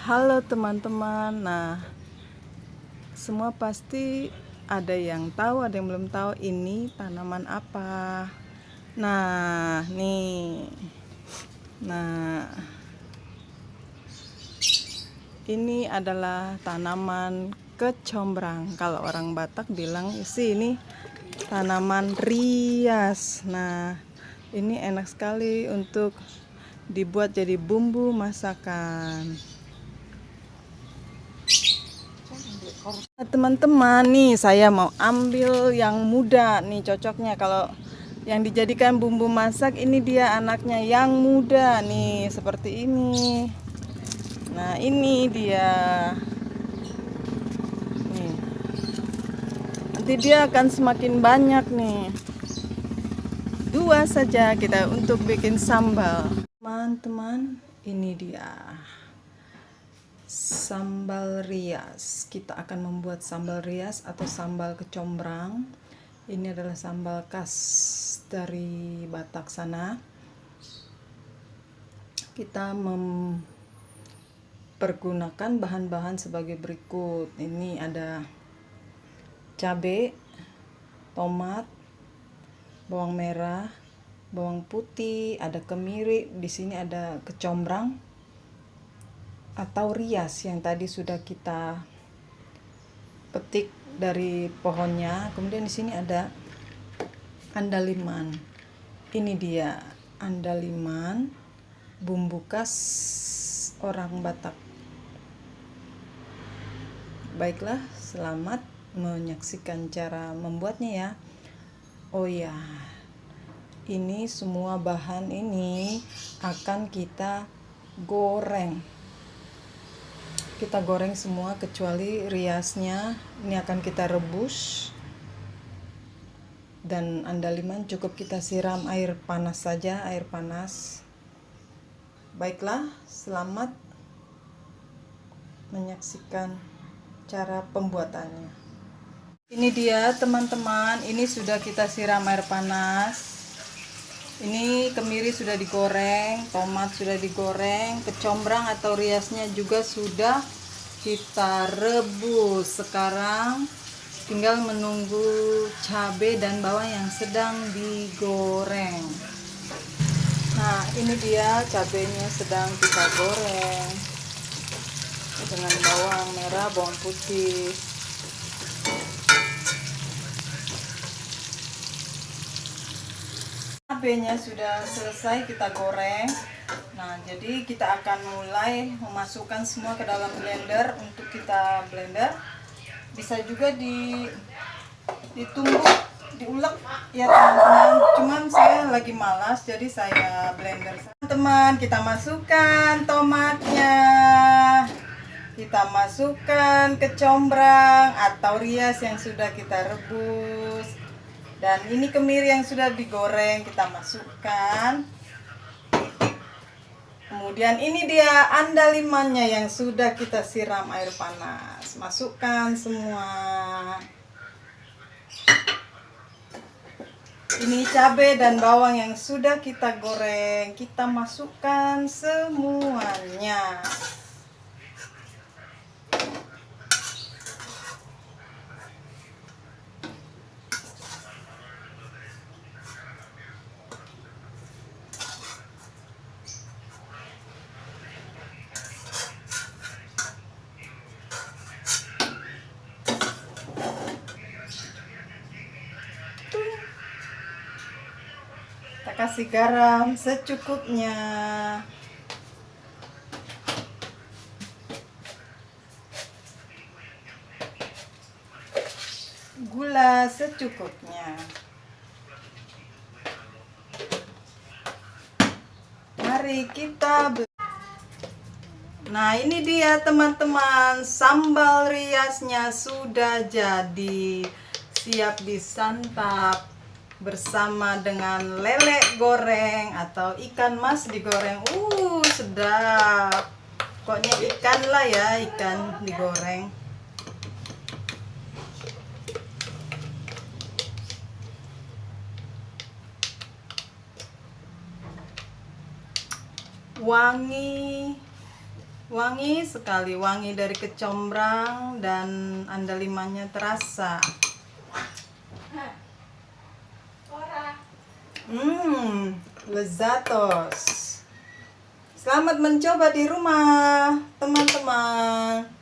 Halo teman-teman. Nah, semua pasti ada yang tahu, ada yang belum tahu ini tanaman apa. Nah, nih. Nah, ini adalah tanaman kecombrang. Kalau orang Batak bilang sih ini tanaman rias. Nah, ini enak sekali untuk dibuat jadi bumbu masakan. Teman-teman, nih saya mau ambil yang muda nih, cocoknya kalau yang dijadikan bumbu masak. Ini dia anaknya yang muda nih, seperti ini. Nah, ini dia nih, nanti dia akan semakin banyak nih. Dua saja kita untuk bikin sambal. Teman-teman, ini dia sambal rias. Kita akan membuat sambal rias atau sambal kecombrang. Ini adalah sambal khas dari Batak sana. Kita mempergunakan bahan-bahan sebagai berikut. Ini ada cabai, tomat, bawang merah, bawang putih, ada kemiri, di sini ada kecombrang atau rias yang tadi sudah kita petik dari pohonnya. Kemudian di sini ada andaliman. Ini dia andaliman, bumbu khas orang Batak. Baiklah, selamat menyaksikan cara membuatnya ya. Oh ya, ini semua bahan ini akan kita goreng. Kita goreng semua kecuali riasnya. Ini akan kita rebus. Dan andaliman cukup kita siram air panas saja, air panas. Baiklah, selamat menyaksikan cara pembuatannya. Ini dia teman-teman, ini sudah kita siram air panas. Ini kemiri sudah digoreng, tomat sudah digoreng, kecombrang atau riasnya juga sudah kita rebus. Sekarang tinggal menunggu cabai dan bawang yang sedang digoreng. Nah, ini dia cabainya sedang kita goreng dengan bawang merah, bawang putih. Cabainya sudah selesai kita goreng. Nah, jadi kita akan mulai memasukkan semua ke dalam blender untuk kita blender. Bisa juga ditumbuk, diulek ya teman-teman. Cuman saya lagi malas, jadi saya blender. Teman-teman, kita masukkan tomatnya. Kita masukkan kecombrang atau rias yang sudah kita rebus. Dan ini kemiri yang sudah digoreng kita masukkan. Kemudian ini dia andalimannya yang sudah kita siram air panas. Masukkan semua. Ini cabai dan bawang yang sudah kita goreng, kita masukkan semuanya. Kita kasih garam secukupnya. Gula secukupnya. Mari kita Nah, ini dia teman-teman, sambal riasnya sudah jadi. Siap disantap bersama dengan lele goreng atau ikan mas digoreng. Sedap. Pokoknya ikan lah ya, ikan digoreng. Wangi, Wangi sekali, wangi dari kecombrang dan andalimannya terasa. Lezatos. Selamat mencoba di rumah, teman-teman.